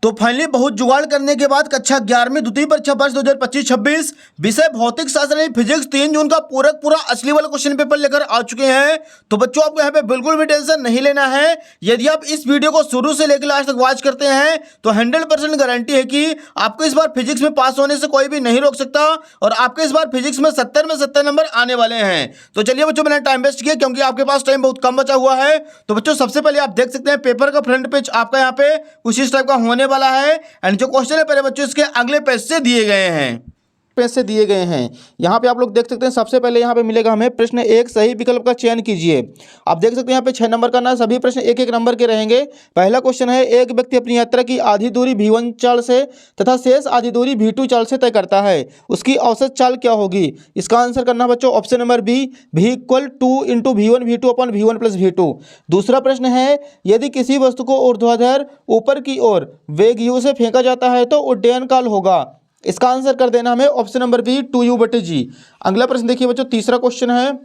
तो फाइनली बहुत जुगाड़ करने के बाद कक्षा 11वीं द्वितीय परीक्षा वर्ष 2025-26 विषय भौतिक शास्त्र यानी फिजिक्स 3 जून का पूरा असली वाला क्वेश्चन पेपर लेकर आ चुके हैं। तो बच्चों आपको यहाँ पे बिल्कुल भी टेंशन नहीं लेना है। यदि आप इस वीडियो को शुरू से लेकर लास्ट तक वॉच करते हैं तो 100% गारंटी है कि आपको इस बार फिजिक्स में पास होने से कोई भी नहीं रोक सकता और आपके इस बार फिजिक्स में 70 में 70 नंबर आने वाले हैं। तो चलिए बच्चों, मैंने टाइम वेस्ट किया क्योंकि आपके पास टाइम बहुत कम बचा हुआ है। तो बच्चों सबसे पहले आप देख सकते हैं पेपर का फ्रंट पेज आपका यहाँ पे कुछ इस टाइप का होने वाला है एंड जो क्वेश्चन है पहले बच्चों इसके अगले पेज से दिए गए हैं। यहाँ पे आप लोग देख सकते हैं सबसे पहले यहाँ पे मिलेगा हमें प्रश्न एक, सही विकल्प का चयन कीजिए। आप देख सकते हैं यहाँ पे 6 नंबर का ना, सभी प्रश्न एक एक नंबर के रहेंगे। पहला क्वेश्चन है, एक व्यक्ति अपनी यात्रा की आधी दूरी V1 चाल से तथा शेष आधी दूरी V2 चाल से तय करता है, उसकी औसत चाल क्या होगी? इसका आंसर करना बच्चों option number B, V = 2 × V1 V2 / V1 + V2। दूसरा प्रश्न है, यदि किसी वस्तु को ऊर्ध्वाधर ऊपर की ओर वेग u से फेंका जाता है तो उड्डयन काल होगा। इसका आंसर कर देना हमें ऑप्शन नंबर बी, 2u/g। अगला प्रश्न देखिए बच्चों, तीसरा क्वेश्चन है,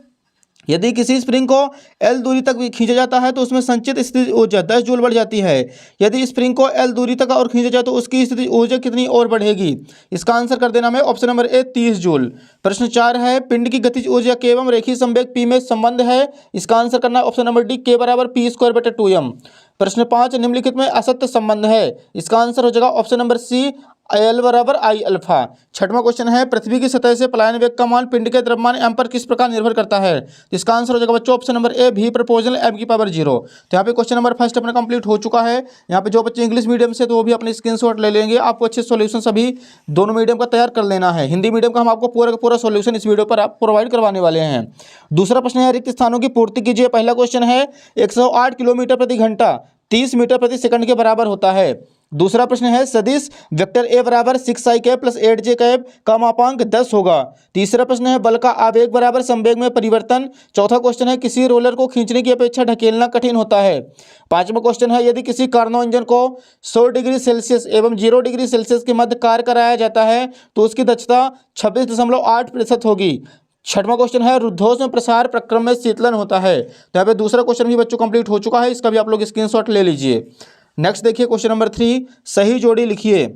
यदि किसी स्प्रिंग को L दूरी तक खींचा जाता है तो उसमें संचित स्थिति ऊर्जा 10 जूल बढ़ जाती है। यदि स्प्रिंग को L दूरी तक और खींचा जाए तो उसकी स्थिति ऊर्जा कितनी और बढ़ेगी? इसका आंसर कर देना हमें ऑप्शन नंबर ए, 30 जूल। प्रश्न 4 है, पिंड की गतिज ऊर्जा के एवं रेखीय संवेग P में संबंध है। इसका आंसर करना option number D, K = P²/2m। प्रश्न 5, निम्नलिखित में असत्य संबंध है। इसका आंसर हो जाएगा option number C, L = I α। छठवां क्वेश्चन है, पृथ्वी की सतह से पलायन वेग का मान पिंड के द्रव्यमान m पर किस प्रकार निर्भर करता है? इसका आंसर हो जाएगा बच्चों option number A, V ∝ m⁴। तो यहाँ पे क्वेश्चन नंबर फर्स्ट अपना कंप्लीट हो चुका है। यहाँ पे जो बच्चे इंग्लिश मीडियम से तो वो भी अपने स्क्रीनशॉट ले लेंगे। आपको अच्छे सॉल्यूशन सभी दोनों मीडियम का तैयार कर लेना है। हिंदी मीडियम का हम आपको पूरा का पूरा सॉल्यूशन इस वीडियो पर आप प्रोवाइड करवाने वाले हैं। दूसरा प्रश्न है, रिक्त स्थानों की पूर्ति कीजिए। पहला क्वेश्चन है, 108 किलोमीटर प्रति घंटा 30 मीटर प्रति सेकंड के बराबर होता है। दूसरा प्रश्न है, सदिश वेक्टर A = 6i + 8j का मापांक 10 होगा। तीसरा प्रश्न है, बल का आवेग = संवेग में परिवर्तन। चौथा क्वेश्चन है, किसी रोलर को खींचने की अपेक्षा ढकेलना कठिन होता है। पांचवा क्वेश्चन है, यदि किसी कार्नो इंजन को 100 डिग्री सेल्सियस एवं 0 डिग्री सेल्सियस के मध्य कार्य कराया जाता है तो उसकी दक्षता 26.8% होगी। छठवां क्वेश्चन है, रुद्धोष्म प्रसार प्रक्रम में शीतलन होता है। तो यहाँ पे दूसरा क्वेश्चन भी बच्चों कंप्लीट हो चुका है, इसका भी आप लोग स्क्रीनशॉट ले लीजिए। नेक्स्ट देखिए क्वेश्चन नंबर 3, सही जोड़ी लिखिए।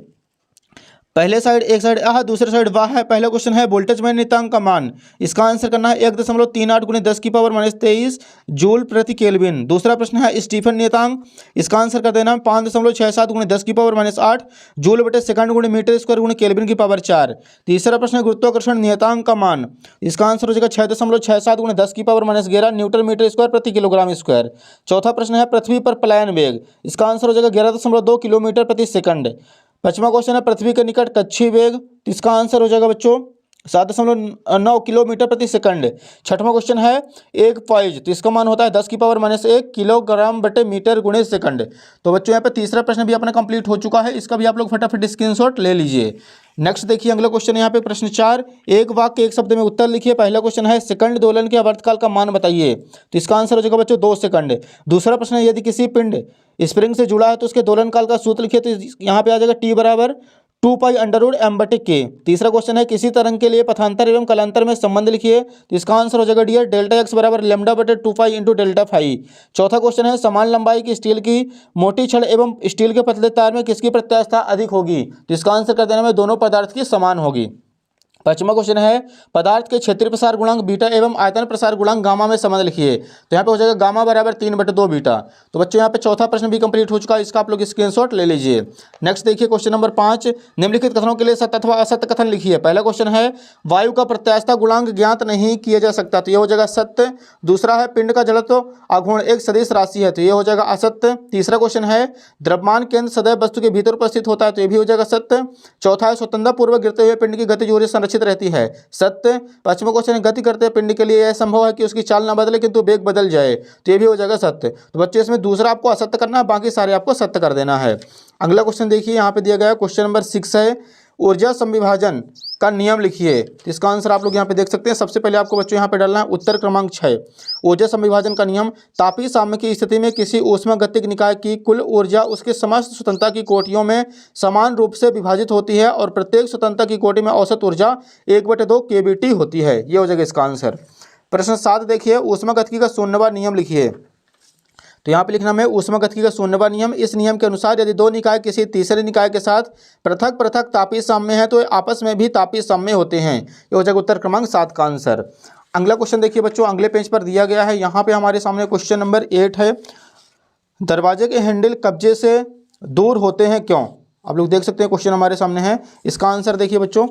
पहले साइड एक साइड आह, दूसरे साइड वाह है। पहला क्वेश्चन है, वोल्टेज में नियतांक का मान। इसका आंसर करना है 1.38 × 10⁻³ जूल प्रति केल्विन। दूसरा प्रश्न है, स्टीफन नियतांक। इसका आंसर कर देना 5.67 × 10⁻8 जूल/सेकंड × मीटर² × केल्विन की पावर 4। तीसरा प्रश्न है, गुरुत्वाकर्षण नियतांक का मान। इसका आंसर हो जाएगा 6.67 × 10⁻11 न्यूटन मीटर² प्रति किलोग्राम²। चौथा प्रश्न है, पृथ्वी पर पलायन वेग। इसका आंसर हो जाएगा 11.2 किलोमीटर प्रति सेकंड। पांचवा क्वेश्चन है, पृथ्वी के निकट कक्षीय वेग। इसका आंसर हो जाएगा बच्चों 7.9 किलोमीटर प्रति सेकंड। छठवां क्वेश्चन है, एक पॉइज। तो इसका मान होता है 10⁻⁻1 किलोग्राम/मीटर/सेकंड। तो बच्चों यहाँ पे तीसरा प्रश्न भी अपना कंप्लीट हो चुका है, इसका भी आप लोग फटाफट स्क्रीनशॉट ले लीजिए। नेक्स्ट देखिए अगला क्वेश्चन यहाँ पे प्रश्न 4, एक वाक्य एक शब्द में उत्तर लिखिए। पहला क्वेश्चन है, सेकंड दोलन के आवर्तकाल का मान बताइए। तो इसका आंसर हो जाएगा बच्चों 2 सेकंड। दूसरा प्रश्न है, यदि किसी पिंड स्प्रिंग से जुड़ा है तो उसके दोलन काल का सूत्र लिखिए। तो यहाँ पे आ जाएगा T = 2π√m/k। तीसरा क्वेश्चन है, किसी तरंग के लिए पथांतर एवं कलांतर में संबंध लिखिए। तो इसका आंसर हो जाएगा डियर Δx = λ/2π × Δφ। चौथा क्वेश्चन है, समान लंबाई की स्टील की मोटी छड़ एवं स्टील के पतले तार में किसकी प्रत्यास्थता अधिक होगी? तो इसका आंसर कर देना में दोनों पदार्थ की समान होगी। पांचवा क्वेश्चन है, पदार्थ के क्षेत्रीय प्रसार गुणांक बीटा एवं आयतन प्रसार गुणांक गामा में संबंध लिखिए। तो यहाँ पे हो जाएगा गामा = 3/2 बीटा। तो बच्चों यहाँ पे चौथा प्रश्न भी कंप्लीट हो चुका है, इसका आप लोग स्क्रीनशॉट ले लीजिए। नेक्स्ट देखिए क्वेश्चन नंबर 5, निम्नलिखित कथनों के लिए सत्य अथवा असत्य कथन लिखिए। पहला क्वेश्चन है, वायु का प्रत्यास्थता गुणांक ज्ञात नहीं किया जा सकता। तो ये हो जाएगा सत्य। दूसरा है, पिंड का जड़त्व आघूर्ण एक सदिश राशि है। तो ये हो जाएगा असत्य। तीसरा क्वेश्चन है, द्रव्यमान केंद्र सदैव वस्तु के भीतर उपस्थित होता है। तो ये भी हो जाएगा सत्य। चौथा है, स्वतंत्रता पूर्वक गिरते हुए पिंड की गतिज ऊर्जा संरक्षित रहती है। सत्य। पांचवा क्वेश्चन है, गति करते पिंड के लिए यह संभव है कि उसकी चाल ना बदले किंतु वेग बदल जाए। तो ये भी हो जाएगा सत्य। तो बच्चे इसमें दूसरा आपको असत्य करना है, बाकी सारे आपको सत्य कर देना है। अगला क्वेश्चन देखिए, यहाँ पे दिया गया क्वेश्चन नंबर 6 है, ऊर्जा संविभाजन का नियम लिखिए। तो इसका आंसर आप लोग यहाँ पे देख सकते हैं। सबसे पहले आपको बच्चों यहाँ पे डालना है उत्तर क्रमांक 6, ऊर्जा संविभाजन का नियम। तापीय साम्य की स्थिति में किसी ऊष्मागतिक निकाय की कुल ऊर्जा उसके समस्त स्वतंत्रता की कोटियों में समान रूप से विभाजित होती है और प्रत्येक स्वतंत्रता की कोटि में औसत ऊर्जा 1/2 kBT होती है। ये हो जाएगा इसका आंसर। प्रश्न 7 देखिए, ऊष्मागतिकी का 0वां नियम लिखिए। तो यहाँ पे लिखना है ऊष्मागतिकी का 16वां नियम। इस नियम के अनुसार यदि दो निकाय किसी तीसरे निकाय के साथ पृथक पृथक तापीय साम्य है तो आपस में भी तापीय साम्य होते हैं। ये हो जाएगा उत्तर क्रमांक 7 का आंसर। अगला क्वेश्चन देखिए बच्चों, अगले पेज पर दिया गया है। यहाँ पे हमारे सामने क्वेश्चन नंबर 8 है। दरवाजे के हैंडल कब्जे से दूर होते हैं क्यों? आप लोग देख सकते हैं क्वेश्चन हमारे सामने है। इसका आंसर देखिए बच्चों,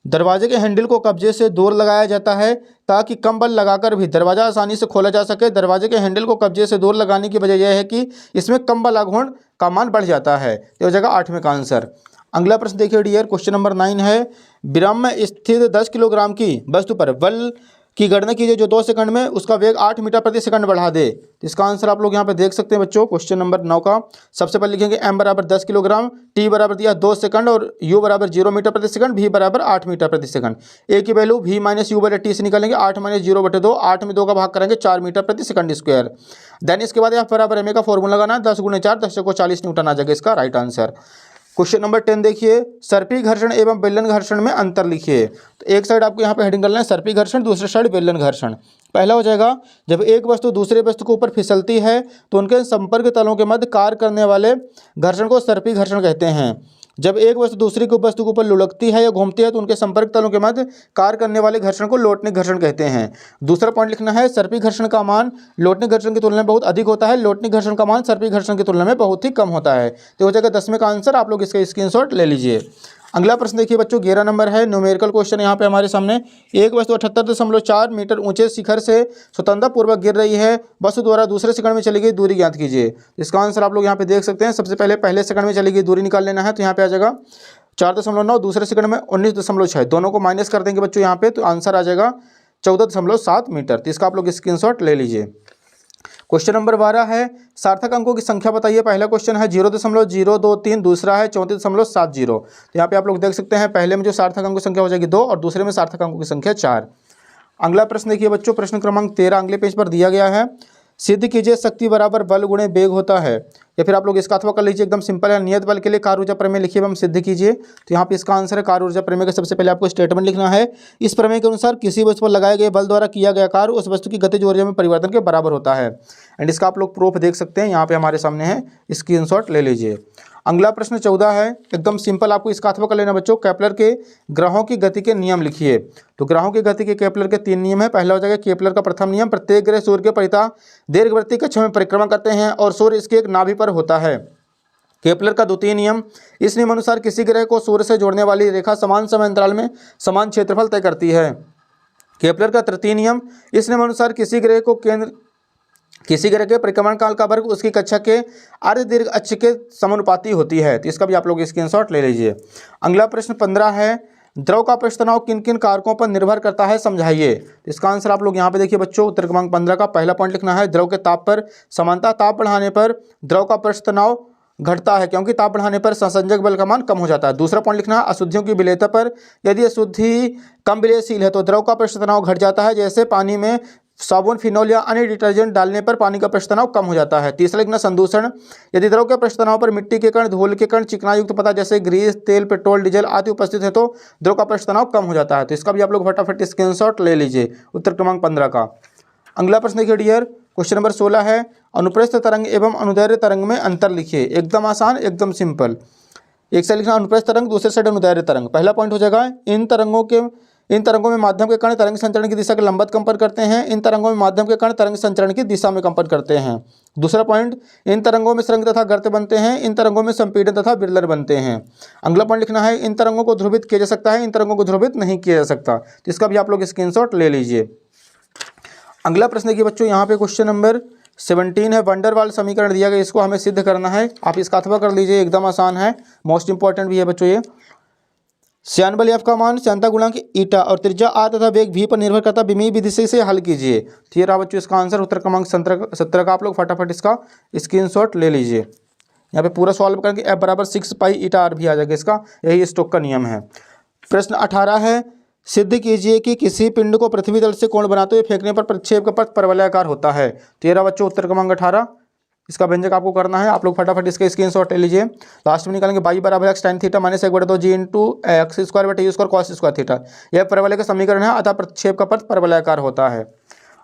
दरवाजे के हैंडल को कब्जे से दूर लगाया जाता है ताकि कम बल लगाकर भी दरवाजा आसानी से खोला जा सके। दरवाजे के हैंडल को कब्जे से दूर लगाने की वजह यह है कि इसमें कम बल आघूर्ण का मान बढ़ जाता है। तो हो जाएगा 8वें का आंसर। अगला प्रश्न देखिए डियर, क्वेश्चन नंबर 9 है। विराम में स्थित 10 किलोग्राम की वस्तु पर बल की गणना कीजिए जो 2 सेकंड में उसका वेग 8 मीटर प्रति सेकंड बढ़ा दे। इसका आंसर आप लोग यहाँ पे देख सकते हैं बच्चों। क्वेश्चन नंबर 9 का सबसे पहले लिखेंगे m बराबर 10 किलोग्राम, t बराबर दिया 2 सेकंड और u बराबर 0 मीटर प्रति सेकंड, v बराबर 8 मीटर प्रति सेकंड। a की वैल्यू v माइनस यू बटे टी से निकालेंगे। 8 माइनस 0/2, 8 में 2 का भाग करेंगे 4 मीटर प्रति सेकंड स्क्वायर। देन इसके बाद f बराबर ma का फॉर्मूला लगाना, 10 × 4 10 को 40 न्यूटन आ जाएगा इसका राइट आंसर। क्वेश्चन नंबर 10 देखिए, सर्पी घर्षण एवं बेलन घर्षण में अंतर लिखिए। तो एक साइड आपको यहाँ पे हेडिंग करना है सर्पी घर्षण, दूसरे साइड बेलन घर्षण। पहला हो जाएगा, जब एक वस्तु दूसरे वस्तु के ऊपर फिसलती है तो उनके संपर्क तलों के मध्य कार्य करने वाले घर्षण को सर्पी घर्षण कहते हैं। जब एक वस्तु दूसरी वस्तु के ऊपर लुढ़कती है या घूमती है तो उनके संपर्क तलों के मध्य कार्य करने वाले घर्षण को लोटनिक घर्षण कहते हैं। दूसरा पॉइंट लिखना है, सर्पी घर्षण का मान लोटनिक घर्षण की तुलना में बहुत अधिक होता है, लोटनिक घर्षण का मान सर्पी घर्षण की तुलना में बहुत ही कम होता है। तो हो जाएगा 10वें का आंसर। आप लोग इसका स्क्रीनशॉट ले लीजिए। अगला प्रश्न देखिए बच्चों, 11 नंबर है। न्यूमेरिकल क्वेश्चन यहाँ पे हमारे सामने। एक वस्तु 78.4 मीटर ऊंचे शिखर से स्वतंत्रतापूर्वक गिर रही है, वस्तु द्वारा दूसरे सेकंड में चली गई दूरी ज्ञात कीजिए। इसका आंसर आप लोग यहाँ पे देख सकते हैं। सबसे पहले सेकंड में चली गई दूरी निकाल लेना है। तो यहाँ पे आ जाएगा 4.9, दूसरे सेकंड में 19.6, दोनों को माइनस कर देंगे बच्चों यहाँ पे, तो आंसर आ जाएगा 14.7 मीटर। तो इसका आप लोग स्क्रीनशॉट ले लीजिए। क्वेश्चन नंबर 12 है, सार्थक अंकों की संख्या बताइए। पहला क्वेश्चन है 0.023, दूसरा है 34.70। तो यहाँ पे आप लोग देख सकते हैं, पहले में जो सार्थक अंकों की संख्या हो जाएगी 2 और दूसरे में सार्थक अंकों की संख्या 4। अगला प्रश्न देखिए बच्चों, प्रश्न क्रमांक 13 अगले पेज पर दिया गया है। सिद्ध कीजिए शक्ति बराबर बल गुणे वेग होता है। या फिर आप लोग इसका अथवा कर लीजिए, एकदम सिंपल है। नियत बल के लिए कार्य ऊर्जा प्रमेय लिखिए एवं सिद्ध कीजिए। तो यहाँ पे इसका आंसर है कार्य ऊर्जा प्रमेय का सबसे पहले आपको स्टेटमेंट लिखना है। इस प्रमेय के अनुसार किसी वस्तु पर लगाए गए बल द्वारा किया गया कार्य उस वस्तु की गतिज ऊर्जा में परिवर्तन के बराबर होता है। एंड इसका आप लोग प्रूफ देख सकते हैं, यहाँ पे हमारे सामने है, स्क्रीनशॉट ले लीजिए। अगला प्रश्न 14 है, एकदम सिंपल, आपको इसका अथवा कर लेना बच्चों। केपलर के ग्रहों की गति के नियम लिखिए। तो ग्रहों की गति के केपलर के 3 नियम है। पहला हो जाएगा केपलर का प्रथम नियम, प्रत्येक ग्रह सूर्य के परितः दीर्घवृत्तीय कक्ष में परिक्रमा करते हैं और सूर्य इसके एक नाभि पर होता है। केपलर का द्वितीय नियम, इस नियम अनुसार किसी ग्रह को सूर्य से जोड़ने वाली रेखा समान समय अंतराल में समान क्षेत्रफल तय करती है। केपलर का तृतीय नियम, इस नियम अनुसार किसी ग्रह के परिक्रमण काल का वर्ग उसकी कक्षा के अर्ध दीर्घ अक्ष के समानुपाती होती है। तो इसका भी आप लोग स्क्रीनशॉट ले लीजिए। अगला प्रश्न 15 है, द्रव का पृष्ठ तनाव किन किन कारकों पर निर्भर करता है, समझाइए। तो इसका आंसर आप लोग यहाँ पे देखिए बच्चों, उत्तर क्रमांक 15 का पहला पॉइंट लिखना है, द्रव के ताप पर समानता। ताप बढ़ाने पर द्रव का पृष्ठ तनाव घटता है क्योंकि ताप बढ़ाने पर संसंजक बल का मान कम हो जाता है। दूसरा पॉइंट लिखना है, अशुद्धियों की विलेयता पर यदि अशुद्धि कम विलेयशील है तो द्रव का पृष्ठ तनाव घट जाता है, जैसे पानी में साबुन, फिनोल या अन्य डिटर्जेंट डालने पर पानी का पृष्ठ तनाव कम हो जाता है। तीसरा लिखना संदूषण, यदि द्रव के पृष्ठ तनाव पर मिट्टी के कण, धूल के कण, चिकनायुक्त पदार्थ जैसे ग्रीस, तेल, पेट्रोल, डीजल आदि उपस्थित है तो द्रव का पृष्ठ तनाव कम हो जाता है। तो इसका भी आप लोग फटाफट स्क्रीनशॉट ले लीजिए, उत्तर क्रमांक 15 का। अगला प्रश्न देखिए डियर, क्वेश्चन नंबर 16 है, अनुप्रस्थ तरंग एवं अनुदैर्घ्य तरंग में अंतर लिखिए। एकदम आसान, एकदम सिंपल। एक साइड लिखना अनुप्रस्थ तरंग, दूसरे साइड अनुदैर्घ्य तरंग। पहला पॉइंट हो जाएगा, इन तरंगों में माध्यम के कण तरंग संचरण की दिशा के लंबवत कंपन करते हैं। इन तरंगों में माध्यम के कण तरंग संचरण की दिशा में कंपन करते हैं। दूसरा पॉइंट, इन तरंगों में सुरंग तथा गर्त बनते हैं। इन तरंगों में संपीड़न तथा बिरलर बनते हैं। अगला पॉइंट लिखना है, इन तरंगों को ध्रुवित किया जा सकता है, इन तरंगों को ध्रुवित नहीं किया जा सकता। तो इसका भी आप लोग स्क्रीनशॉट ले लीजिए। अगला प्रश्न देखिए बच्चों, यहाँ पे क्वेश्चन नंबर 17 है, वंडर वाल समीकरण दिया गया, इसको हमें सिद्ध करना है। आप इसका अथवा कर लीजिए, एकदम आसान है, मोस्ट इंपॉर्टेंट भी है बच्चों ये। श्यान बल F का मान श्यानता गुणांक ईटा और त्रिज्या r तथा वेग v पर निर्भर करता विमीय विधि से हल कीजिए। ठीक है बच्चों, इसका आंसर उत्तर क्रमांक 17 का। आप लोग फटाफट इसका स्क्रीनशॉट ले लीजिए। यहाँ पे पूरा सॉल्व करेंगे, F बराबर 6 पाई ईटा r भी आ जाएगा, इसका यही स्टोक का नियम है। प्रश्न 18 है, सिद्ध कीजिए कि किसी पिंड को पृथ्वी तल से कोण बनाते हुए फेंकने पर प्रक्षेप का पथ परवलयाकार होता है। 13 बच्चों, उत्तर क्रमांक 18 इसका व्यंजक आपको करना है। आप लोग फटाफट इसका स्क्रीनशॉट ले लीजिए। लास्ट में निकालेंगे y बराबर x tan theta minus 1/2 g into x square बटे u square cos square theta. यह परवलय का समीकरण है, अतः प्रक्षेप का पथ परवलयाकार होता है।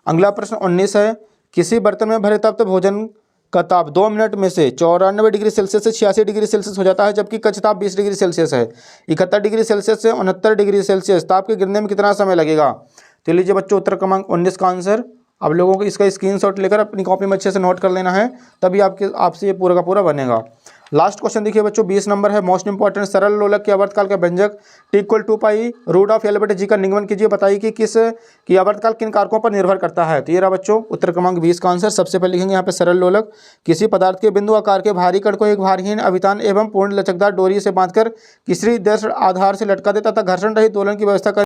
अगला प्रश्न 19 है, किसी बर्तन में भरे तप्त भोजन का ताप 2 मिनट में से 94 डिग्री सेल्सियस से 86 डिग्री सेल्सियस हो जाता है, जबकि कच्छ ताप 20 डिग्री सेल्सियस है। 71 डिग्री सेल्सियस से 69 डिग्री सेल्सियस ताप के गिरने में कितना समय लगेगा? तो लीजिए बच्चों, उत्तर क्रमांक 19 का आंसर। अब लोगों को इसका स्क्रीनशॉट लेकर अपनी कॉपी में अच्छे से नोट कर लेना है, तभी आपसे ये पूरा का पूरा बनेगा। लास्ट क्वेश्चन देखिए बच्चों, 20 नंबर है, मोस्ट इंपॉर्टेंट। सरल लोलक के आवर्तकाल का व्यंजक T=2 रूट ऑफ L/G का निगमन कीजिए। बताइए कि की आवर्तकाल किन कारकों पर निर्भर करता है? तो ये रहा बच्चों उत्तर क्रमांक 20 का आंसर। सबसे पहले लिखेंगे यहाँ पे सरल लोलक, किसी पदार्थ के बिंदु आकार के भारी कण को एक भारहीन, अभितान एवं पूर्ण लचकदार डोरी से बांधकर किसी दृढ़ आधार से लटका दे तथा घर्षण रहित दोलन की व्यवस्था कर